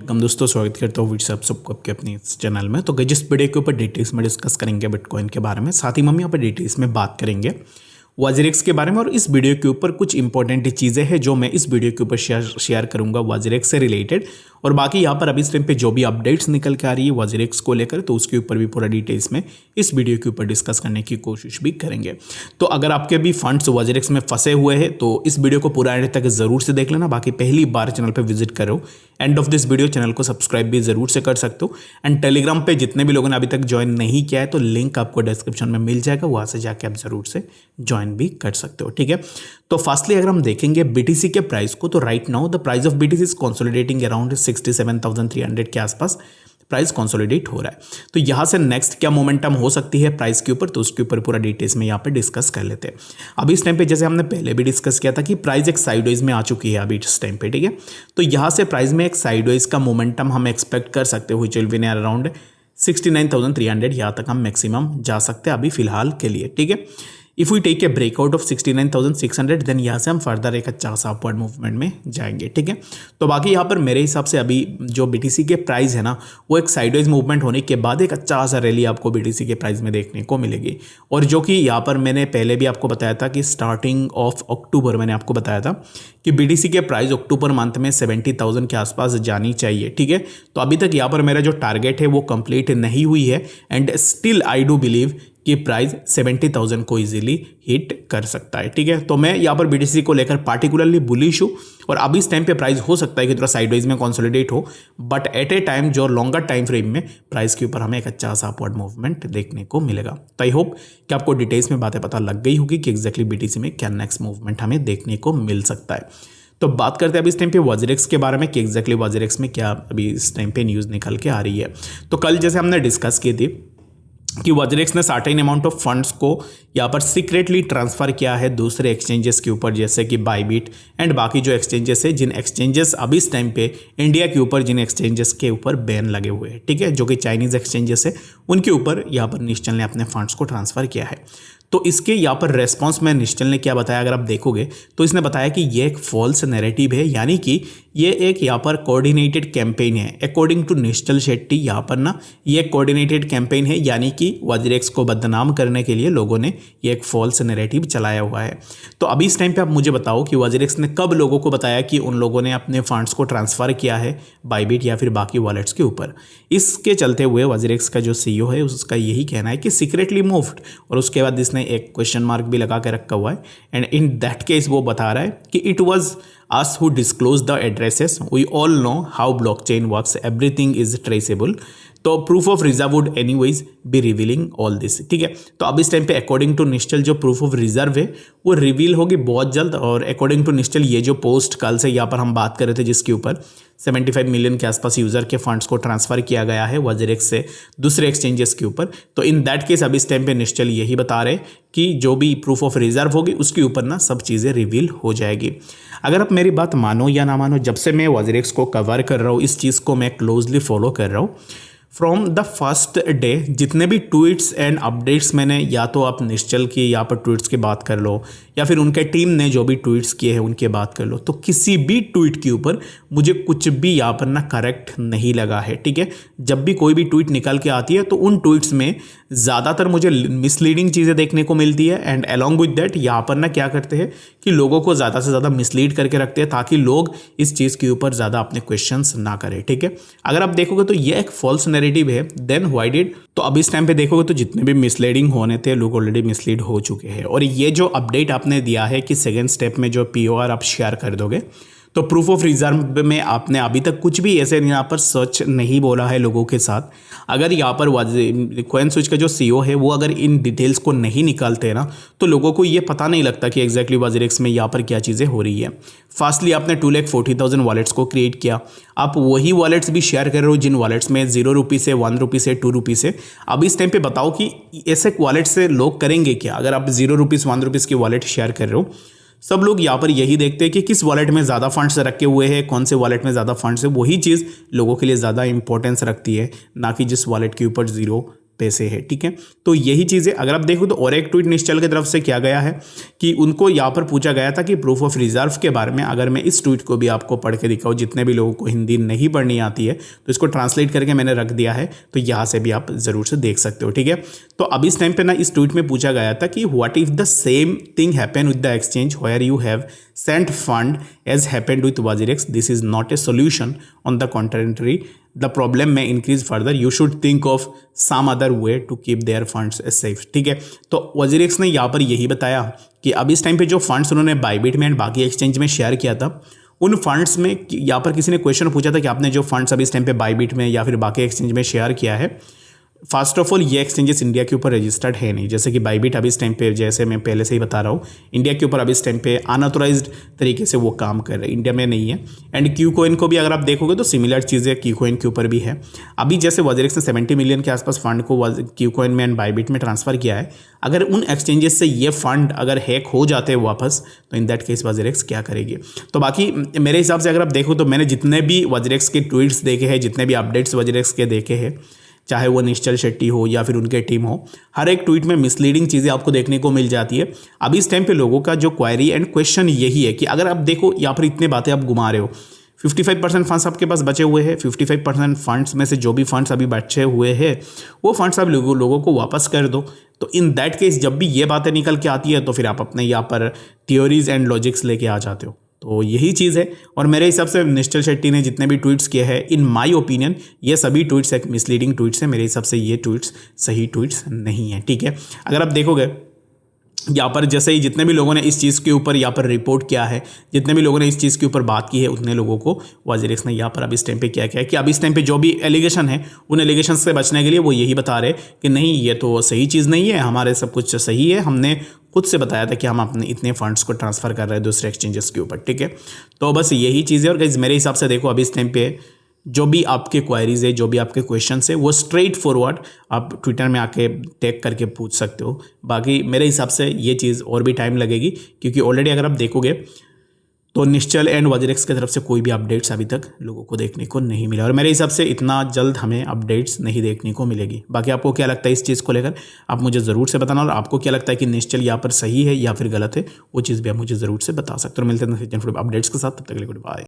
Welcome दोस्तों, स्वागत करता हूँ व्हाट्सएप सबको आपके अपने इस चैनल में। तो जिस वीडियो के ऊपर डिटेल्स में डिस्कस करेंगे बिटकॉइन के बारे में, साथ ही हम यहाँ पर डिटेल्स में बात करेंगे वाजरेक्स के बारे में। और इस वीडियो के ऊपर कुछ इंपॉर्टेंट चीज़ें हैं जो मैं इस वीडियो के ऊपर शेयर करूंगा वाजरेक्स से रिलेटेड। और बाकी यहाँ पर अभी इस टाइम पे जो भी अपडेट्स निकल के आ रही है वाजरेक्स को लेकर, तो उसके ऊपर भी पूरा डिटेल्स में इस वीडियो के ऊपर डिस्कस करने की कोशिश भी करेंगे। तो अगर आपके भी फंड्स वाजरेक्स में फंसे हुए हैं तो इस वीडियो को पूरा एंड तक जरूर से देख लेना। बाकी पहली बार चैनल पर विजिट करो, end of this video channel को सब्सक्राइब भी जरूर से कर सकते हो। एंड टेलीग्राम पे जितने भी लोगों ने अभी तक ज्वाइन नहीं किया है तो लिंक आपको डिस्क्रिप्शन में मिल जाएगा, वहां से जाके आप जरूर से ज्वाइन भी कर सकते हो। ठीक है, तो फास्टली अगर हम देखेंगे बीटीसी के प्राइस को, तो right now the price of BTC is consolidating around 67,300 के आसपास प्राइस कंसोलिडेट हो रहा है। तो यहां से नेक्स्ट क्या मोमेंटम हो सकती है प्राइस के ऊपर, तो उसके ऊपर पूरा डिटेल्स में यहां पे डिस्कस कर लेते हैं। अभी इस टाइम पे जैसे हमने पहले भी डिस्कस किया था कि प्राइस एक साइडवेज में आ चुकी है अभी इस टाइम पे। ठीक है, तो यहां से प्राइस में एक साइडवेज का मोमेंटम हम एक्सपेक्ट कर सकते हो, which will be near around 69,300। यहाँ तक हम मैक्सिमम जा सकते हैं अभी फिलहाल के लिए। ठीक है, if we take a breakout of 69,600 then यहाँ से हम फर्दर एक अच्छा सा अपवर्ड मूवमेंट में जाएंगे। ठीक है, तो बाकी यहाँ पर मेरे हिसाब से अभी जो बीटीसी के प्राइस है ना, वो एक साइडवेज मूवमेंट होने के बाद एक अच्छा सा रैली आपको बीटीसी के प्राइस में देखने को मिलेगी। और जो कि यहाँ पर मैंने पहले भी आपको बताया था कि स्टार्टिंग ऑफ अक्टूबर मैंने आपको बताया था कि बीटीसी के प्राइस अक्टूबर मंथ में 70,000 के आसपास जानी चाहिए। ठीक है, तो अभी तक यहाँ पर मेरा जो टारगेट है वो कंप्लीट नहीं हुई है, and still I do believe कि प्राइस 70,000 को इजीली हिट कर सकता है। ठीक है, तो मैं यहाँ पर बीटीसी को लेकर पार्टिकुलरली बुलिश हूँ। और अभी इस टाइम पे प्राइस हो सकता है कि थोड़ा साइडवेज में कंसोलिडेट हो, बट एट ए टाइम जो लॉन्गर टाइम फ्रेम में प्राइस के ऊपर हमें एक अच्छा सा अपवर्ड मूवमेंट देखने को मिलेगा। तो आई होप कि आपको डिटेल्स में बातें पता लग गई होगी कि एक्जैक्टली बीटीसी में क्या नेक्स्ट मूवमेंट हमें देखने को मिल सकता है। तो बात करते हैं अभी इस टाइम पे वाजरेक्स के बारे में कि एक्जैक्टली वाजरेक्स में क्या अभी इस टाइम पे न्यूज़ निकल के आ रही है। तो कल जैसे हमने डिस्कस की थी कि वाजरेक्स ने सर्टेन अमाउंट ऑफ फंड्स को यहाँ पर सीक्रेटली ट्रांसफ़र किया है दूसरे एक्सचेंजेस के ऊपर, जैसे कि बाईबिट एंड बाकी जो एक्सचेंजेस है, जिन एक्सचेंजेस अभी इस टाइम पे इंडिया के ऊपर जिन एक्सचेंजेस के ऊपर बैन लगे हुए हैं, ठीक है, जो कि चाइनीज़ एक्सचेंजेस है, उनके ऊपर यहाँ पर निश्चल ने अपने फंड्स को ट्रांसफ़र किया है। तो इसके यहाँ पर रेस्पॉन्स में निश्चल ने क्या बताया, अगर आप देखोगे तो इसने बताया कि ये एक फॉल्स नैरेटिव है, यानी कि ये एक यहाँ पर कोऑर्डिनेटेड कैंपेन है। अकॉर्डिंग टू निश्चल शेट्टी यहाँ पर ना ये एक कोऑर्डिनेटेड कैंपेन है, यानी कि वाजरेक्स को बदनाम करने के लिए लोगों ने ये एक फॉल्स नैरेटिव चलाया हुआ है। तो अभी इस टाइम पे आप मुझे बताओ कि वाजरेक्स ने कब लोगों को बताया कि उन लोगों ने अपने फंड्स को ट्रांसफ़र किया है बाईबिट या फिर बाकी वॉलेट्स के ऊपर। इसके चलते हुए वाजरेक्स का जो सीईओ है उसका यही कहना है कि सीक्रेटली मूव्ड, और उसके बाद इसने एक क्वेश्चन मार्क भी लगा के रखा हुआ है। एंड इन दैट केस वो बता रहा है कि it was us who disclose the addresses, we all know how blockchain works, everything is traceable, तो proof of reserve would anyways be revealing all this. ठीक है, तो अब इस टाइम पे अकॉर्डिंग टू निश्चल जो प्रूफ ऑफ रिजर्व है वो रिवील होगी बहुत जल्द। और अकॉर्डिंग टू निश्चल ये जो पोस्ट कल से यहाँ पर हम बात कर रहे थे, जिसके ऊपर 75 मिलियन के आसपास यूज़र के फंड्स को ट्रांसफ़र किया गया है वाजरेक्स से दूसरे एक्सचेंजेस के ऊपर, तो इन दैट केस अब इस टाइम पे निश्चल यही बता रहे कि जो भी प्रूफ ऑफ रिजर्व होगी उसके ऊपर ना सब चीज़ें रिवील हो जाएगी। अगर आप मेरी बात मानो या ना मानो, जब से मैं वाजरेक्स को कवर कर रहा हूँ, इस चीज़ को मैं क्लोजली फॉलो कर रहा हूँ फ्रॉम द फर्स्ट डे, जितने भी ट्वीट्स एंड अपडेट्स मैंने, या तो आप निश्चल की यहाँ पर ट्वीट्स की बात कर लो या फिर उनके टीम ने जो भी ट्वीट्स किए हैं उनकी बात कर लो, तो किसी भी ट्वीट के ऊपर मुझे कुछ भी यहाँ पर ना करेक्ट नहीं लगा है। ठीक है, जब भी कोई भी ट्वीट निकल के आती है तो उन ट्वीट्स में ज़्यादातर मुझे मिसलीडिंग चीज़ें देखने को मिलती है। एंड अलॉन्ग विद दैट यहाँ पर ना क्या करते हैं कि लोगों को ज़्यादा से ज़्यादा मिसलीड करके रखते हैं ताकि लोग इस चीज़ के ऊपर ज़्यादा अपने क्वेश्चंस ना करें। ठीक है, अगर आप देखोगे तो ये एक फॉल्स नैरेटिव है। देन व्हाई डिड, तो अब इस टाइम पे देखोगे तो जितने भी मिसलीडिंग होने थे लोग ऑलरेडी मिसलीड हो चुके हैं। और ये जो अपडेट आपने दिया है कि सेकेंड स्टेप में जो पीओआर आप शेयर कर दोगे, तो प्रूफ ऑफ रिजर्व में आपने अभी तक कुछ भी ऐसे यहाँ पर सच नहीं बोला है लोगों के साथ। अगर यहाँ पर कॉइनस्विच का जो सीईओ है वो अगर इन डिटेल्स को नहीं निकालते ना, तो लोगों को ये पता नहीं लगता कि एग्जैक्टली वाजरेक्स में यहाँ पर क्या चीज़ें हो रही है। फास्टली आपने 2,40,000 वॉलेट्स को क्रिएट किया, आप वही वॉलेट्स भी शेयर कर रहे हो जिन वॉलेट्स में 0 रुपये से 1 रुपये से 2 रुपये से। अब इस टाइम पे बताओ कि ऐसे वॉलेट से लोग करेंगे क्या? अगर आप 0 रुपीज़ 1 रुपीज़ की वॉलेट शेयर कर रहे हो, सब लोग यहाँ पर यही देखते हैं कि किस वॉलेट में ज़्यादा फंड्स रखे हुए हैं, कौन से वॉलेट में ज़्यादा फंड्स है, वही चीज़ लोगों के लिए ज़्यादा इंपॉर्टेंस रखती है, ना कि जिस वॉलेट के ऊपर 0 पे से है, ठीक है। तो यही चीज़ें अगर आप देखो तो और एक ट्वीट निश्चल की तरफ से किया गया है कि उनको यहाँ पर पूछा गया था कि प्रूफ ऑफ रिजर्व के बारे में। अगर मैं इस ट्वीट को भी आपको पढ़ के दिखाऊँ, जितने भी लोगों को हिंदी नहीं पढ़नी आती है तो इसको ट्रांसलेट करके मैंने रख दिया है, तो यहाँ से भी आप ज़रूर से देख सकते हो, ठीक है। तो अब इस टाइम पे ना इस ट्वीट में पूछा गया था कि what if the same thing happen with the exchange where you have sent fund as happened with WazirX, this is not a solution, on the contrary the problem में increase further, you should think of some other way to keep their funds safe, ठीक है। तो WazirX ने यहाँ पर यही बताया कि अब इस टाइम पे जो फंड्स उन्होंने बाइबिट में एंड बाकी एक्सचेंज में शेयर किया था, उन फंड्स में यहाँ पर किसी ने क्वेश्चन पूछा था कि आपने जो फंड्स अभी इस टाइम पे बाइबिट में या फिर बाकी एक्सचेंज में शेयर किया है, फर्स्ट ऑफ ऑल ये एक्सचेंजेस इंडिया के ऊपर रजिस्टर्ड है नहीं। जैसे कि बाइबिट अभी इस टाइम पे, जैसे मैं पहले से ही बता रहा हूँ, इंडिया के ऊपर अभी इस टाइम पे अनऑथोराइज्ड तरीके से वो काम कर रहे हैं, इंडिया में नहीं है। एंड क्यू कॉइन को भी अगर आप देखोगे तो सिमिलर चीज़ें क्यू कॉइन के ऊपर भी है। अभी जैसे WazirX ने 70 मिलियन के आसपास फंड को क्यू कॉइन में एंड बाइबिट में ट्रांसफर किया है, अगर उन एक्सचेंजेस से ये फंड अगर हैक हो जाते हैं वापस, तो इन दैट केस WazirX क्या करेगी। तो बाकी मेरे हिसाब से अगर आप देखो तो मैंने जितने भी WazirX के ट्वीट्स देखे हैं, जितने भी अपडेट्स WazirX के देखे हैं, चाहे वो निश्चल शेट्टी हो या फिर उनके टीम हो, हर एक ट्वीट में मिसलीडिंग चीज़ें आपको देखने को मिल जाती है। अभी इस टाइम पे लोगों का जो क्वेरी एंड क्वेश्चन यही है कि अगर आप देखो यहाँ पर इतने बातें आप घुमा रहे हो, 55% फंड्स आपके पास बचे हुए हैं, 55% फंड्स में से जो भी फंड्स अभी बचे हुए हैं वो फंड्स आप लोगों को वापस कर दो। तो इन दैट केस जब भी ये बातें निकल के आती है तो फिर आप अपने यहाँ पर थियोरीज एंड लॉजिक्स लेके आ जाते हो। तो यही चीज़ है। और मेरे हिसाब से निश्चल शेट्टी ने जितने भी ट्वीट्स किए हैं, इन माय ओपिनियन ये सभी ट्वीट्स एक मिसलीडिंग ट्वीट्स हैं। मेरे हिसाब से ये ट्वीट्स सही ट्वीट्स नहीं है, ठीक है। अगर आप देखोगे यहाँ पर जैसे ही जितने भी लोगों ने इस चीज़ के ऊपर यहाँ पर रिपोर्ट किया है, जितने भी लोगों ने इस चीज़ के ऊपर बात की है, उतने लोगों को WazirX ने यहाँ पर अब इस टाइम पे क्या किया है कि अब इस टाइम पे जो भी एलिगेशन है, उन एलिगेशन से बचने के लिए वो यही बता रहे कि नहीं ये तो सही चीज़ नहीं है, हमारे सब कुछ सही है, हमने खुद से बताया था कि हम अपने इतने फंड्स को ट्रांसफ़र कर रहे हैं दूसरे एक्सचेंजेस के ऊपर, ठीक है। तो बस यही चीज़ है। और गाइस मेरे हिसाब से देखो अभी इस टाइम पे जो भी आपके क्वायरीज है, जो भी आपके क्वेश्चंस है, वो स्ट्रेट फॉरवर्ड आप ट्विटर में आके टैग करके पूछ सकते हो। बाकी मेरे हिसाब से ये चीज़ और भी टाइम लगेगी, क्योंकि ऑलरेडी अगर आप देखोगे तो निश्चल एंड WazirX की तरफ से कोई भी अपडेट्स अभी तक लोगों को देखने को नहीं मिला, और मेरे हिसाब से इतना जल्द हमें अपडेट्स नहीं देखने को मिलेगी। बाकी आपको क्या लगता है इस चीज़ को लेकर, आप मुझे ज़रूर से बताना, और आपको क्या लगता है कि निश्चल यहाँ पर सही है या फिर गलत है, वो चीज़ भी आप मुझे ज़रूर से बता सकते हो। मिलते हैं अपडेट्स के साथ, तब तक के लिए गुड बाय।